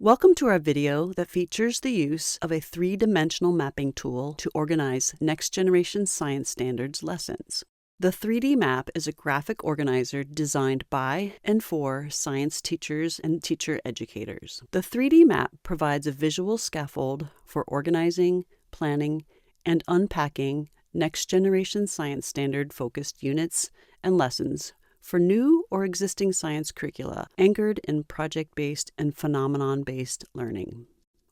Welcome to our video that features the use of a three-dimensional mapping tool to organize Next Generation Science Standards lessons. The 3D map is a graphic organizer designed by and for science teachers and teacher educators. The 3D map provides a visual scaffold for organizing, planning, and unpacking Next Generation Science Standard-focused units and lessons for new or existing science curricula anchored in project-based and phenomenon-based learning.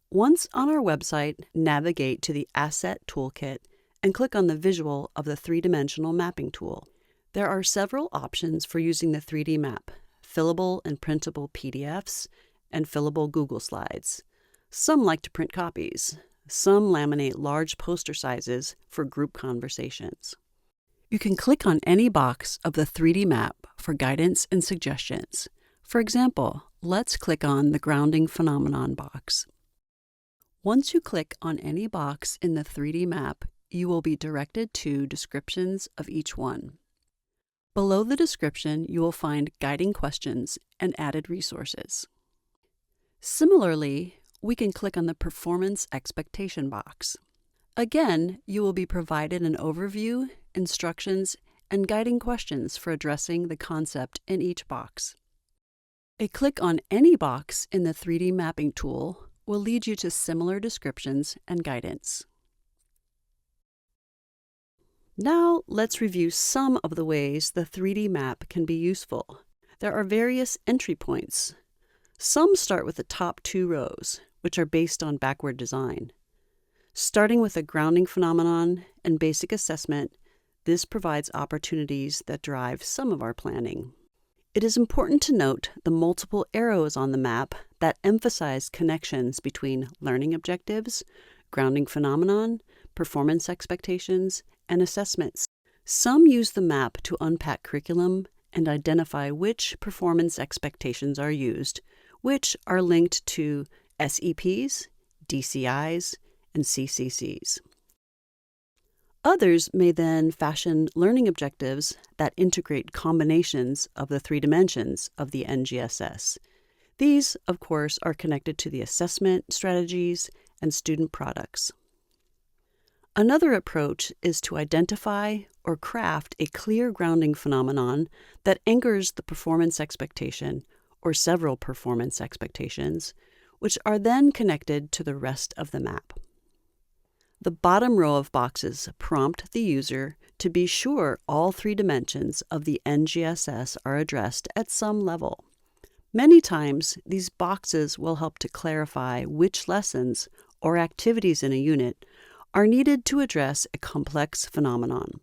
Once on our website, navigate to the Asset Toolkit and click on the visual of the three-dimensional mapping tool. There are several options for using the 3D map: fillable and printable PDFs and fillable Google Slides. Some like to print copies. Some laminate large poster sizes for group conversations. You can click on any box of the 3D map for guidance and suggestions. For example, let's click on the grounding phenomenon box. Once you click on any box in the 3D map, you will be directed to descriptions of each one. Below the description, you will find guiding questions and added resources. Similarly, we can click on the performance expectation box. Again, you will be provided an overview, instructions, and guiding questions for addressing the concept in each box. A click on any box in the 3D mapping tool will lead you to similar descriptions and guidance. Now, let's review some of the ways the 3D map can be useful. There are various entry points. Some start with the top two rows, which are based on backward design. Starting with a grounding phenomenon and basic assessment, this provides opportunities that drive some of our planning. It is important to note the multiple arrows on the map that emphasize connections between learning objectives, grounding phenomenon, performance expectations, and assessments. Some use the map to unpack curriculum and identify which performance expectations are used, which are linked to SEPs, DCIs, and CCCs. Others may then fashion learning objectives that integrate combinations of the three dimensions of the NGSS. These, of course, are connected to the assessment strategies and student products. Another approach is to identify or craft a clear grounding phenomenon that anchors the performance expectation or several performance expectations, which are then connected to the rest of the map. The bottom row of boxes prompt the user to be sure all three dimensions of the NGSS are addressed at some level. Many times, these boxes will help to clarify which lessons or activities in a unit are needed to address a complex phenomenon.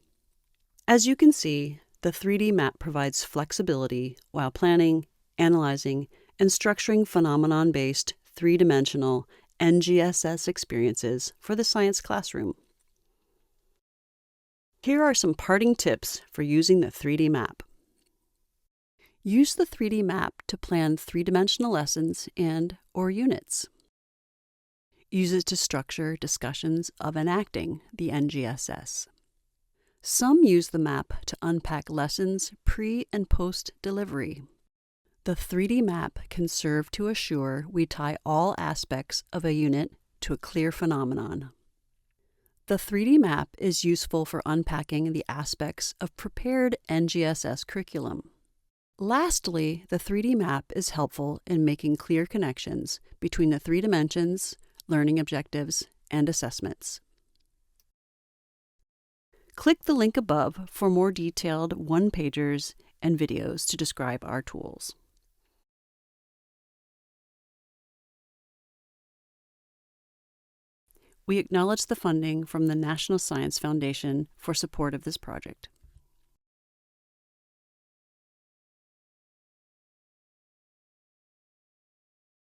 As you can see, the 3D map provides flexibility while planning, analyzing, and structuring phenomenon-based, three-dimensional NGSS experiences for the science classroom. Here are some parting tips for using the 3D map. Use the 3D map to plan three-dimensional lessons and/or units. Use it to structure discussions of enacting the NGSS. Some use the map to unpack lessons pre- and post-delivery. The 3D map can serve to assure we tie all aspects of a unit to a clear phenomenon. The 3D map is useful for unpacking the aspects of prepared NGSS curriculum. Lastly, the 3D map is helpful in making clear connections between the three dimensions, learning objectives, and assessments. Click the link above for more detailed one-pagers and videos to describe our tools. We acknowledge the funding from the National Science Foundation for support of this project.